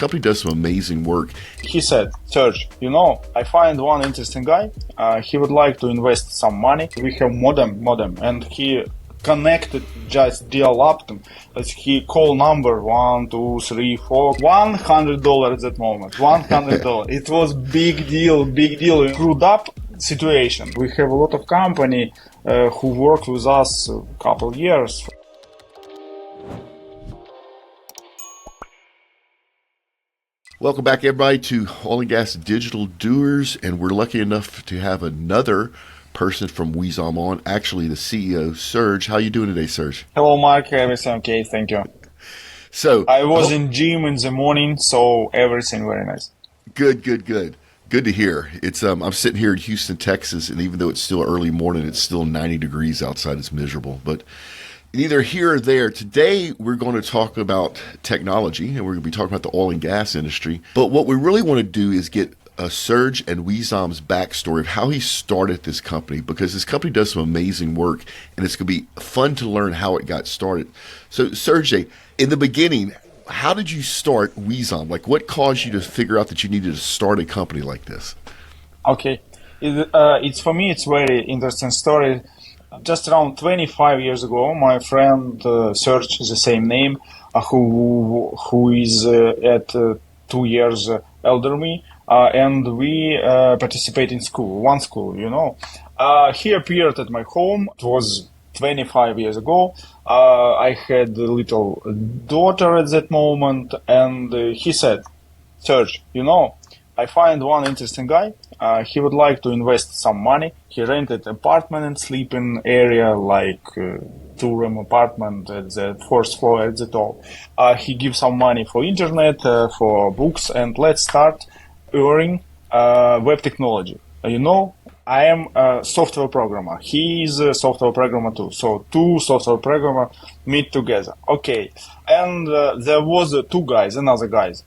Company does some amazing work. He said, Serge, I find one interesting guy. He would like to invest some money. We have modem, and he connected, just dial-up them. He call number 1, 2, 3, 4, $100 at that moment. $100. It was big deal. Screwed up situation. We have a lot of company who worked with us a couple years. Welcome back, everybody, to Oil and Gas Digital Doers, and we're lucky enough to have another person from WEZOM on, actually the CEO, Serge. How you doing today, Serge? Hello, Mark. Everything okay? Thank you. So I was in gym in the morning, so everything very nice. Good to hear. It's I'm sitting here in Houston, Texas, and even though it's still early morning, it's still 90 degrees outside. It's miserable, but neither here or there. Today, we're going to talk about technology, and we're going to be talking about the oil and gas industry. But what we really want to do is get Serge and WEZOM's backstory of how he started this company, because this company does some amazing work, and it's going to be fun to learn how it got started. So, Serge, in the beginning, how did you start WEZOM? Like, what caused you to figure out that you needed to start a company like this? Okay. It's for me, it's very interesting story. Just around 25 years ago, my friend Serge, the same name, who is at 2 years elder me, and we participate in one school. He appeared at my home. It was 25 years ago. I had a little daughter at that moment, and he said, Serge, I find one interesting guy. He would like to invest some money. He rented apartment and sleeping area, like two-room apartment at the first floor at the top. He gives some money for internet, for books, and let's start earning web technology. I am a software programmer. He is a software programmer too. So two software programmers meet together. Okay. And there was two guys, another guys,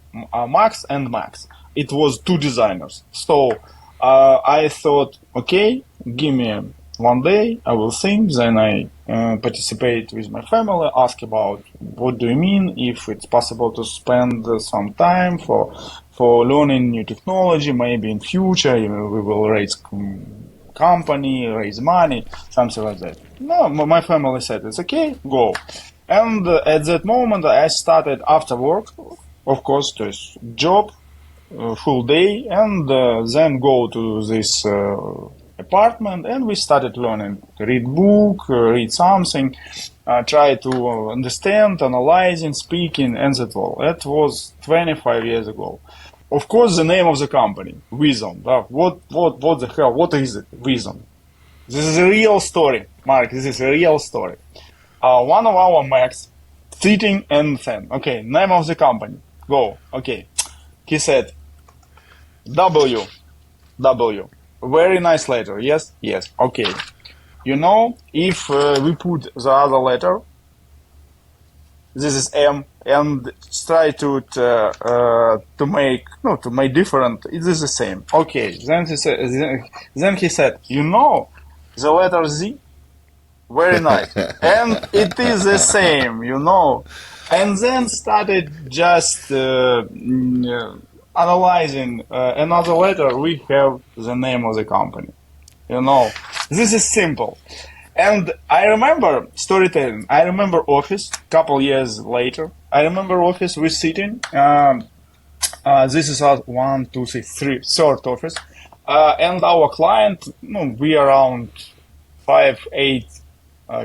Max and Max. It was two designers. So I thought, okay, give me one day, I will think, then I participate with my family, ask about what do you mean, if it's possible to spend some time for learning new technology, maybe in future we will raise company, raise money, something like that. No, my family said, it's okay, go. And at that moment I started after work, of course, this job, full day, and then go to this apartment, and we started learning, read book, read something, try to understand, analyzing, speaking, and that all. That was 25 years ago. Of course, the name of the company, WEZOM. What the hell? What is it? WEZOM. This is a real story, Mark. This is a real story. One of our Macs sitting and then, okay, name of the company. Go. Okay. He said, W. Very nice letter. Yes. Okay. If we put the other letter, this is M, and try to make different. It is the same. Okay. Then he said, the letter Z. Very nice, and it is the same. And then started just analyzing another letter. We have the name of the company. This is simple. And I remember storytelling. I remember office. Couple years later, I remember office. We're sitting. This is our 1, 2, 3, third office, and our client. We around 5-8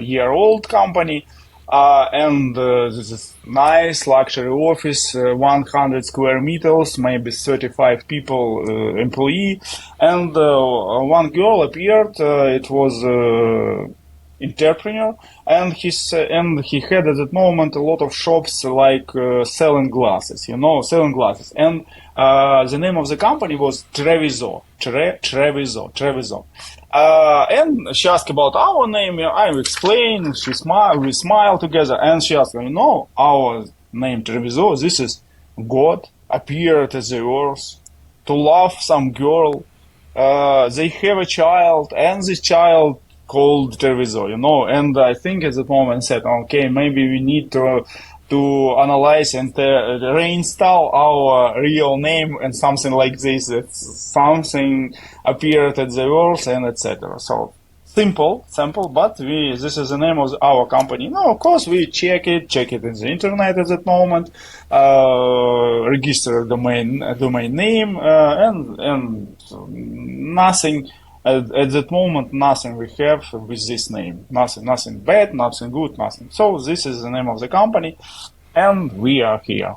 year old company. And this is nice luxury office, 100 square meters, maybe 35 people, employee, and one girl appeared. It was entrepreneur, and he had at that moment a lot of shops like selling glasses, selling glasses, and the name of the company was Treviso. And she asked about our name. I explained. We smile together, and she asked, our name Treviso. This is God appeared as the earth to love some girl. They have a child, and this child called Treviso. And I think at that moment said, okay, maybe we need to to analyze and reinstall our real name and something like this. That something appeared at the world and etc. So simple, but this is the name of our company. No, of course we check it in the internet at that moment, register domain name, and nothing. At that moment, nothing we have with this name. Nothing bad, nothing good, nothing. So this is the name of the company, and we are here.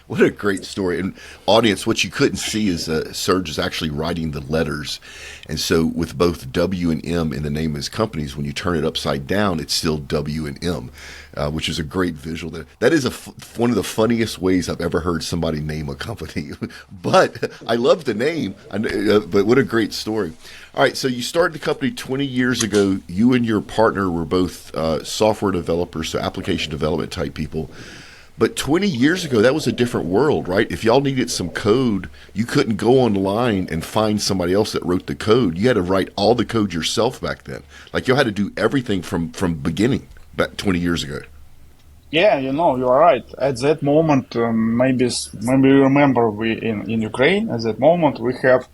What a great story. And audience, what you couldn't see is Serge is actually writing the letters. And so with both W and M in the name of his companies, when you turn it upside down, it's still W and M, which is a great visual. That is one of the funniest ways I've ever heard somebody name a company. But I love the name. But what a great story. All right, so you started the company 20 years ago. You and your partner were both software developers, so application development type people. But 20 years ago, that was a different world, right? If y'all needed some code, you couldn't go online and find somebody else that wrote the code. You had to write all the code yourself back then. Like you had to do everything from beginning back 20 years ago. Yeah, you are right. At that moment, maybe you remember we in Ukraine. At that moment, we have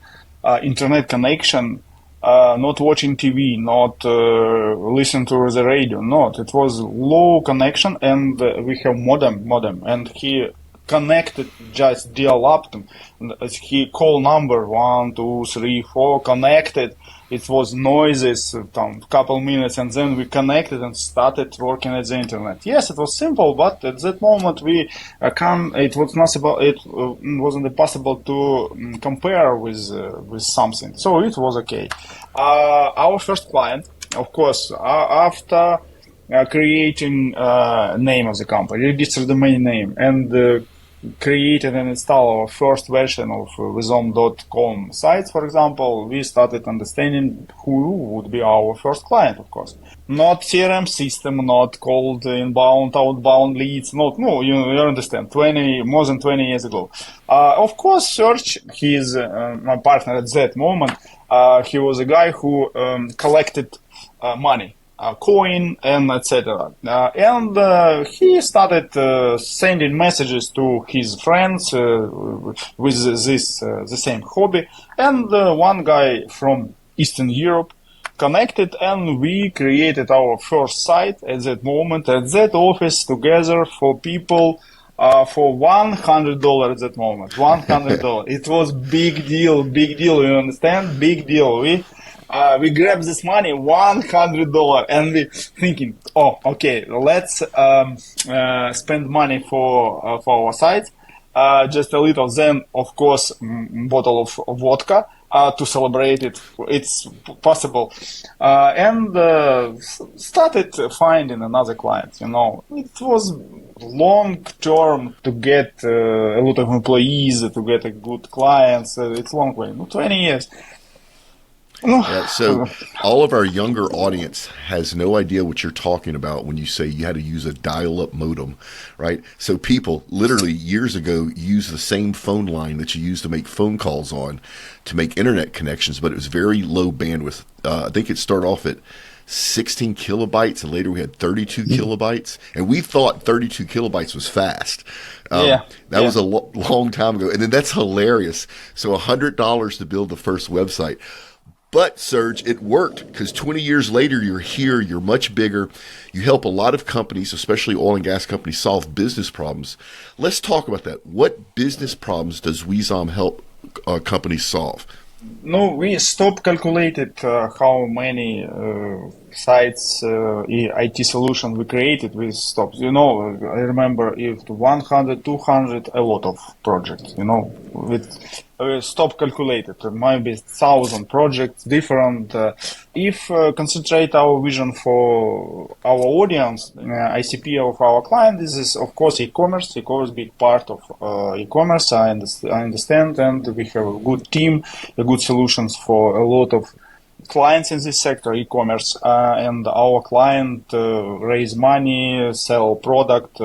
internet connection. Not watching TV, not listen to the radio. Not. It was low connection, and we have modem, and he connected just dial-up. He call number 1, 2, 3, 4 connected. It was noises, couple minutes, and then we connected and started working at the internet. Yes, it was simple, but at that moment we it was not about, it wasn't possible to compare with something. So it was okay. Our first client, of course, after creating name of the company, registered domain name, and created and installed our first version of WEZOM.com sites, for example, we started understanding who would be our first client, of course. Not CRM system, not cold inbound, outbound leads, no, you understand, more than 20 years ago. Of course, Serge, he is my partner at that moment. He was a guy who collected money. Coin and etc. And he started sending messages to his friends with the same hobby. And one guy from Eastern Europe connected, and we created our first site at that moment at that office together for people. For $100 at that moment, $100. It was big deal, you understand? Big deal. We grabbed this money, $100, and we thinking, oh, okay, let's spend money for our site, just a little. Then, of course, bottle of vodka to celebrate it. It's possible, and started finding another client. It was long term to get a lot of employees, to get a good clients. It's long way, 20 years. Yeah, so all of our younger audience has no idea what you're talking about when you say you had to use a dial-up modem, right? So people literally years ago used the same phone line that you used to make phone calls on to make internet connections, but it was very low bandwidth. I think it started off at 16 kilobytes, and later we had 32 kilobytes, and we thought 32 kilobytes was fast. That was a long time ago, and then that's hilarious. So $100 to build the first website. But, Serge, it worked because 20 years later, you're here, you're much bigger. You help a lot of companies, especially oil and gas companies, solve business problems. Let's talk about that. What business problems does WEZOM help companies solve? No, we stopped calculated how many sites, IT solution we created. We stopped. I remember if 100, 200, a lot of projects, we stopped calculated. Maybe 1,000 projects, different. If concentrate our vision for our audience, ICP of our client, this is, of course, e-commerce. E-commerce big part of e-commerce. I understand, and we have a good team, a good solutions for a lot of clients in this sector, e-commerce, and our client raise money, sell product,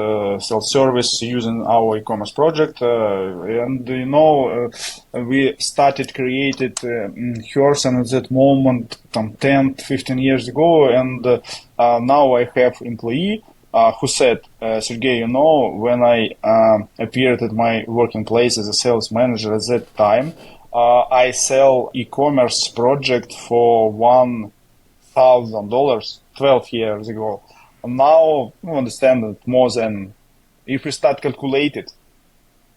sell service using our e-commerce project, and we started created Herson at that moment 10, 15 years ago, and now I have employee who said, Sergey, when I appeared at my working place as a sales manager at that time, I sell e-commerce project for $1,000 12 years ago. Now, you understand that more than, if we start calculating,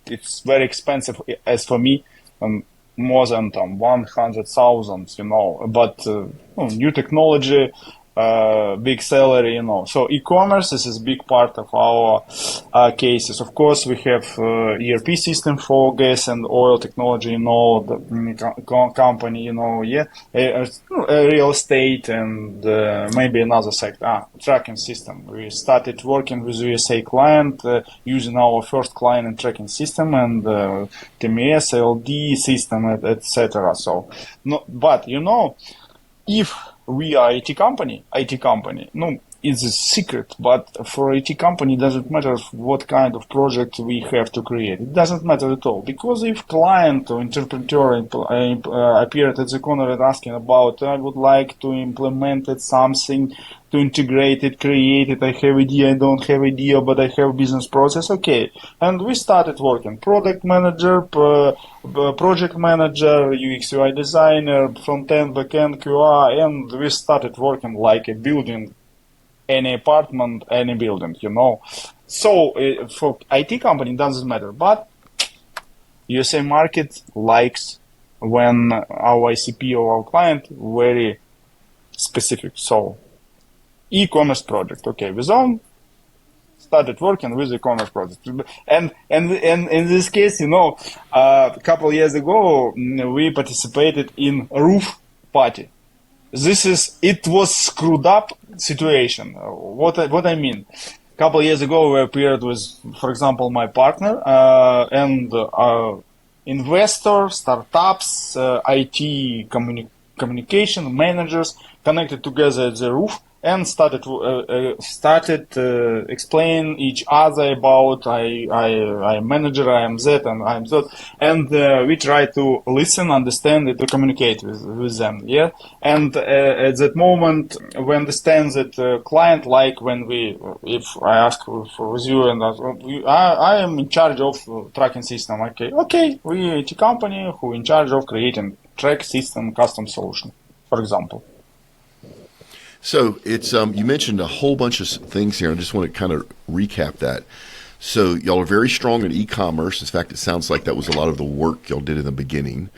it's very expensive as for me, more than 100,000, but new technology, big salary, So e-commerce is a big part of our cases. Of course, we have ERP system for gas and oil technology, the company, real estate and maybe another sector, tracking system. We started working with USA client using our first client and tracking system and TMS, LD system, etc. So, but if we are IT company, it's a secret, but for IT company, it doesn't matter what kind of project we have to create. It doesn't matter at all. Because if client or interpreter appeared at the corner and asking about, I would like to implement it, something, to integrate it, create it, I have idea, I don't have idea, but I have business process, okay. And we started working. Product manager, project manager, UX UI designer, front-end, back-end, QA, and we started working like a building, any apartment, any building, So for IT company, it doesn't matter. But USA market likes when our ICP or our client very specific. So e-commerce project, okay, WEZOM started working with e-commerce project, and in this case, a couple of years ago, we participated in roof party. It was screwed up situation. What I mean, a couple of years ago, we appeared with, for example, my partner and investor, startups, IT communication managers connected together at the roof and started explain each other about I am manager, I am that, and I am that, and we try to listen, understand it, to communicate with them, yeah. And at that moment, we understand that client like when if I ask for you and I am in charge of tracking system, okay, we IT company who in charge of creating track system custom solution, for example. So it's you mentioned a whole bunch of things here. I just want to kind of recap that. So y'all are very strong in e-commerce. In fact, it sounds like that was a lot of the work y'all did in the beginning.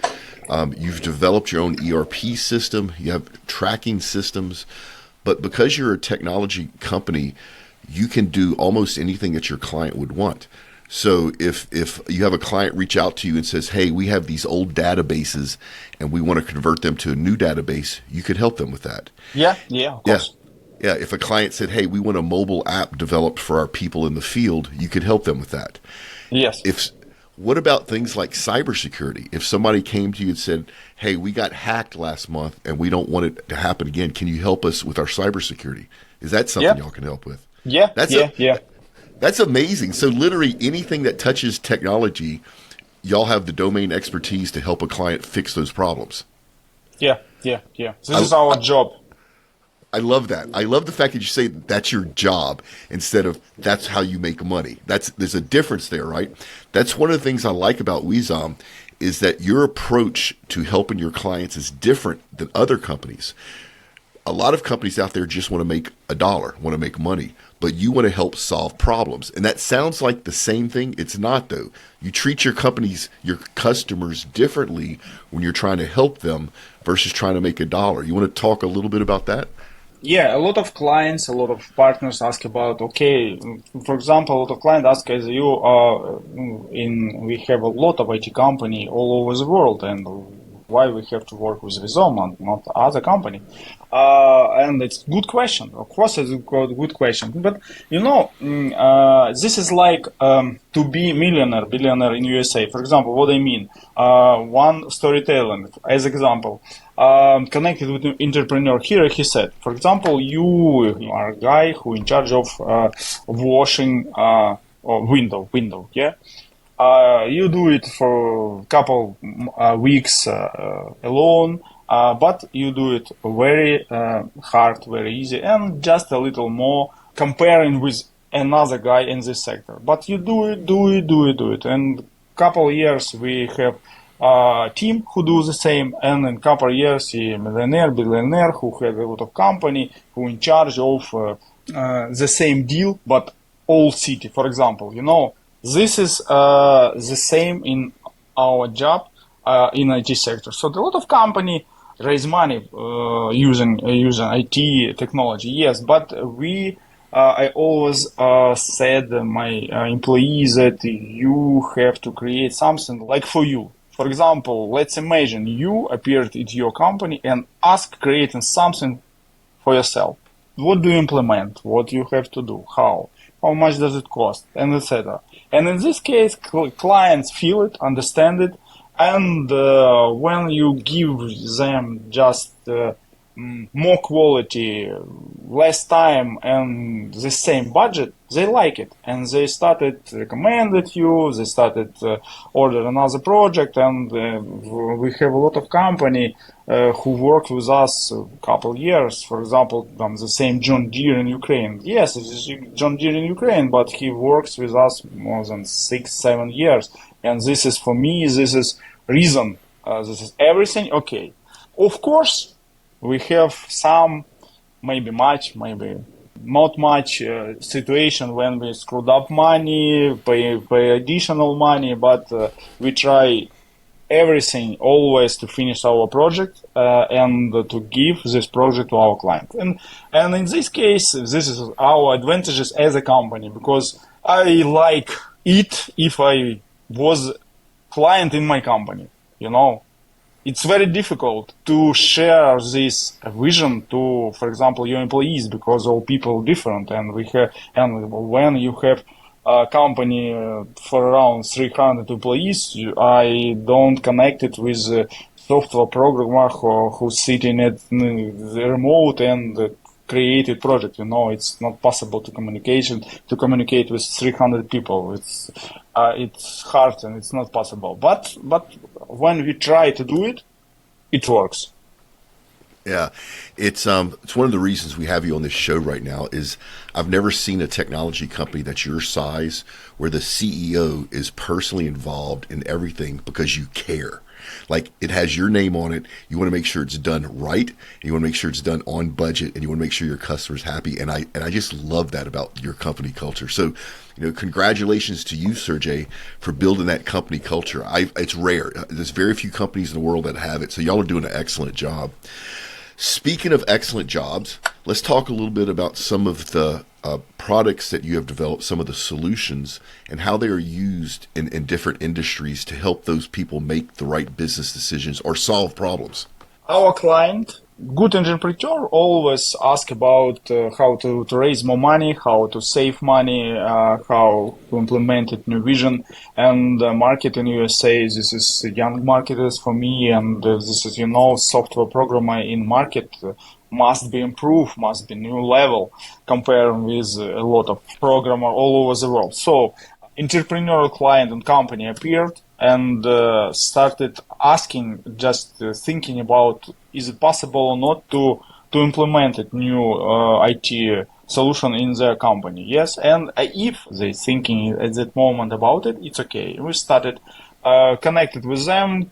You've developed your own ERP system. You have tracking systems. But because you're a technology company, you can do almost anything that your client would want. So if you have a client reach out to you and says, hey, we have these old databases and we want to convert them to a new database, you could help them with that. Yeah, of course. Yeah. If a client said, hey, we want a mobile app developed for our people in the field, you could help them with that. Yes. What about things like cybersecurity? If somebody came to you and said, hey, we got hacked last month and we don't want it to happen again, can you help us with our cybersecurity? Is that something y'all can help with? Yeah, That's amazing. So literally anything that touches technology, y'all have the domain expertise to help a client fix those problems. Yeah. This is our job. I love that. I love the fact that you say that's your job instead of that's how you make money. There's a difference there, right? That's one of the things I like about WEZOM is that your approach to helping your clients is different than other companies. A lot of companies out there just want to make a dollar, want to make money, but you want to help solve problems. And that sounds like the same thing. It's not, though. You treat your customers differently when you're trying to help them versus trying to make a dollar. You want to talk a little bit about that? Yeah, a lot of clients, a lot of partners ask about, okay, for example, a lot of clients ask, as we have a lot of IT company all over the world, and why we have to work with WEZOM and not other company? And it's a good question. Of course, it's a good question. But, this is like to be billionaire in USA. For example, what I mean, one storytelling, as example, connected with an entrepreneur here, he said, for example, you are a guy who in charge of washing window, yeah? You do it for a couple weeks alone, but you do it very hard, very easy, and just a little more comparing with another guy in this sector. But you do it. And couple of years we have a team who do the same, and in couple of years a millionaire, billionaire who have a lot of company who in charge of the same deal, but all city. For example, this is the same in our job in IT sector. So a lot of company raise money using IT technology. Yes, but I always said my employees that you have to create something like for you. For example, let's imagine you appeared at your company and ask creating something for yourself. What do you implement? What you have to do? How much does it cost? And etc. And in this case, clients feel it, understand it, and when you give them just more quality, less time, and the same budget, they like it, and they started recommended you. They started order another project, and we have a lot of company who worked with us a couple years. For example, the same John Deere in Ukraine. Yes, it is John Deere in Ukraine, but he works with us more than 6-7 years, and this is for me. This is reason. This is everything. Okay, of course. We have some, maybe much, maybe not much situation when we screwed up money, pay additional money, but we try everything always to finish our project and to give this project to our client. And in this case, this is our advantages as a company, because I like it if I was client in my company, It's very difficult to share this vision to, for example, your employees, because all people are different, and when you have a company for around 300 employees, I don't connect it with a software programmer who's sitting at the remote and created project. It's not possible to communicate with 300 people. It's hard and it's not possible. But when we try to do it, it works. Yeah, it's one of the reasons we have you on this show right now is I've never seen a technology company that's your size where the CEO is personally involved in everything because you care. Like, it has your name on it. You want to make sure it's done right. And you want to make sure it's done on budget, and you want to make sure your customer's happy. And I just love that about your company culture. So, congratulations to you, Sergey, for building that company culture. It's rare. There's very few companies in the world that have it. So y'all are doing an excellent job. Speaking of excellent jobs, let's talk a little bit about some of the products that you have developed, some of the solutions, and how they are used in different industries to help those people make the right business decisions or solve problems. Our client, good entrepreneur, always ask about how to raise more money, how to save money, how to implement a new vision. And the market in USA, this is young marketers for me, and this is, software programmer in market must be improved, must be new level compared with a lot of programmer all over the world. So entrepreneurial client and company appeared and started asking, just thinking about, is it possible or not to implement a new IT solution in their company? Yes, and if they thinking at that moment about it, it's okay. We started connected with them,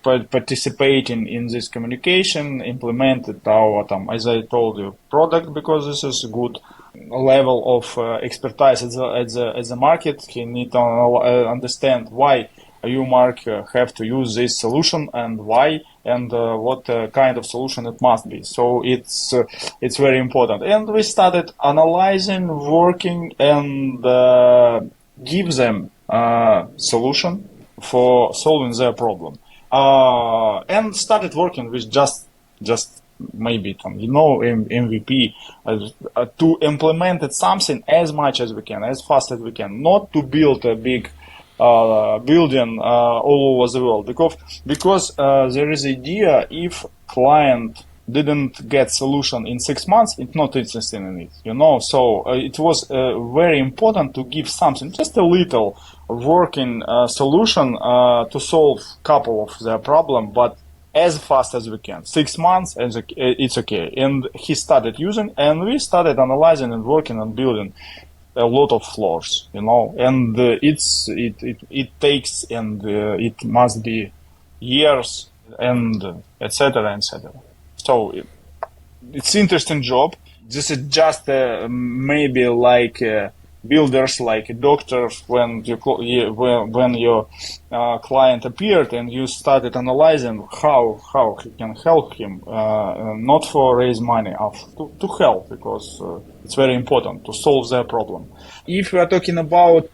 participating in this communication, implemented our, as I told you, product, because this is a good level of expertise at the market. You need to understand why you, Mark, have to use this solution and why, and what kind of solution it must be. So it's very important. And we started analyzing, working, and give them a solution for solving their problem. And started working with just maybe MVP to implement it something as much as we can, as fast as we can, not to build a big building all over the world, because there is idea, if client didn't get solution in 6 months, it's not interested in it, so it was very important to give something, just a little working solution to solve couple of their problem, but as fast as we can. 6 months, and it's okay. And he started using, and we started analyzing and working on building a lot of floors, and it takes, and it must be years, and etc. etc. So it's interesting job. This is just maybe like builders, like doctors, when your client appeared and you started analyzing how he can help him, not for raise money, to help, because it's very important to solve their problem. If we are talking about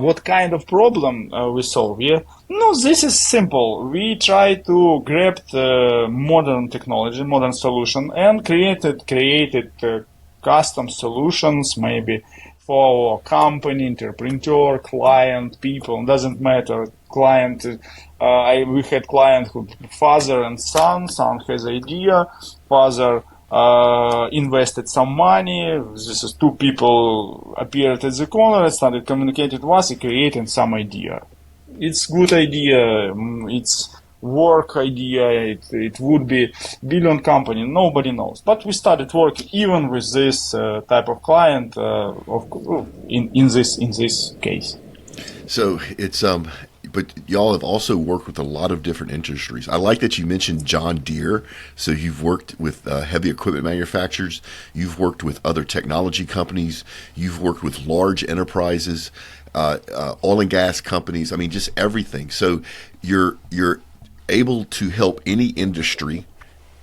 what kind of problem we solve, no, this is simple. We try to grab modern technology, modern solution, and created custom solutions, maybe for our company, entrepreneur, client, people, doesn't matter. Client, we had client who father and son has idea, father invested some money. This is two people appeared at the corner and started communicating with us, creating some idea. It's good idea. It's work idea. It would be billion company. Nobody knows. But we started working even with this type of client. In this case. So it's but y'all have also worked with a lot of different industries. I like that you mentioned John Deere. So you've worked with heavy equipment manufacturers. You've worked with other technology companies. You've worked with large enterprises, oil and gas companies. I mean, just everything. So you're able to help any industry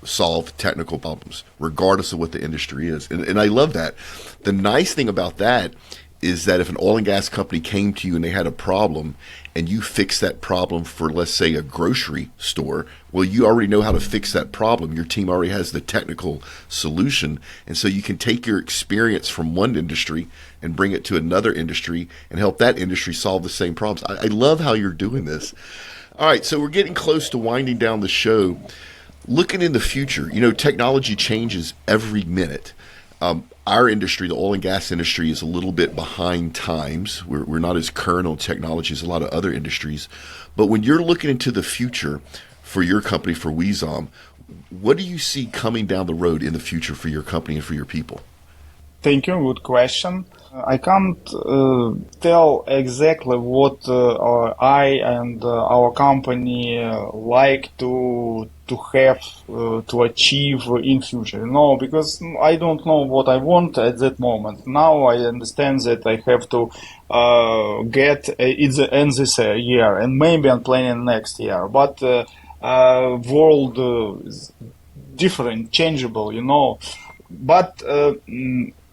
solve technical problems, regardless of what the industry is. And I love that. The nice thing about that is that if an oil and gas company came to you and they had a problem and you fix that problem for, let's say, a grocery store, well, you already know how to fix that problem. Your team already has the technical solution. And so you can take your experience from one industry and bring it to another industry and help that industry solve the same problems. I love how you're doing this. All right, so we're getting close to winding down the show. Looking in the future, technology changes every minute. Our industry, the oil and gas industry, is a little bit behind times. We're not as current on technology as a lot of other industries. But when you're looking into the future for your company, for WEZOM, what do you see coming down the road in the future for your company and for your people? Thank you. Good question. I can't tell exactly what I and our company like to have to achieve in future. No, because I don't know what I want at that moment. Now I understand that I have to get it in this year, and maybe I'm planning next year. But world is different, changeable, But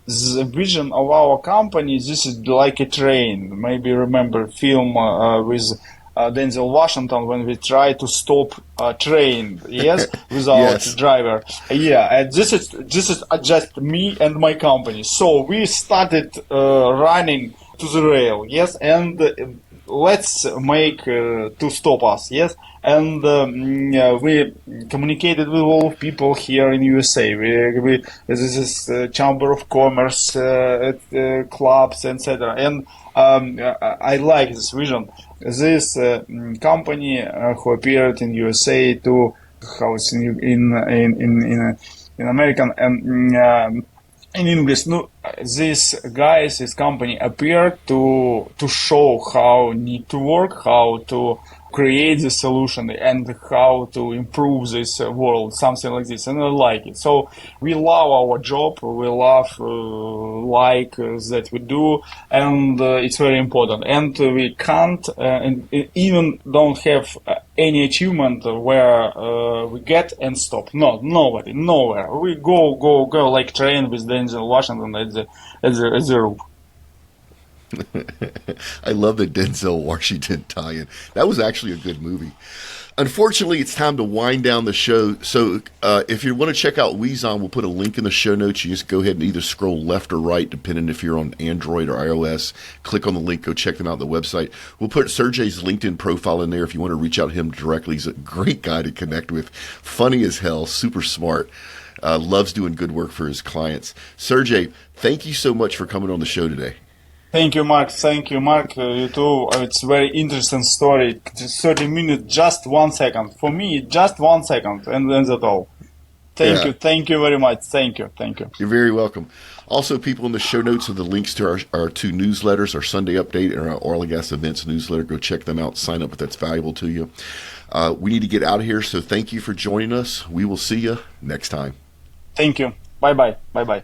the vision of our company, this is like a train. Maybe remember film with Denzel Washington when we try to stop a train, yes, without Yes. driver. And this is just me and my company. So we started running to the rail, yes, and let's make to stop us, yes. And we communicated with all people here in USA. This is Chamber of Commerce, clubs, etc. And I like this vision. This company who appeared in USA to house in American and in English. No, this company appeared to show how need to work, how to create the solution, and how to improve this world, something like this. And I like it. So we love our job. We love that we do, and it's very important. And we can't and even don't have any achievement where we get and stop. No, nobody, nowhere. We go like train with Denzel Washington at the roof. I love the Denzel Washington tie-in. That was actually a good movie. Unfortunately, it's time to wind down the show. So if you want to check out WEZOM, we'll put a link in the show notes. You just go ahead and either scroll left or right, depending if you're on Android or iOS. Click on the link. Go check them out on the website. We'll put Sergey's LinkedIn profile in there if you want to reach out to him directly. He's a great guy to connect with. Funny as hell. Super smart. Loves doing good work for his clients. Sergey, thank you so much for coming on the show today. Thank you, Mark. Thank you, Mark. You too. It's very interesting story. Just 30 minutes, just 1 second. For me, just 1 second, and that's all. Thank you. Thank you very much. Thank you. Thank you. You're very welcome. Also, people, in the show notes are the links to our two newsletters, our Sunday Update and our Oil and Gas Events newsletter. Go check them out. Sign up if that's valuable to you. We need to get out of here, so thank you for joining us. We will see you next time. Thank you. Bye-bye. Bye-bye.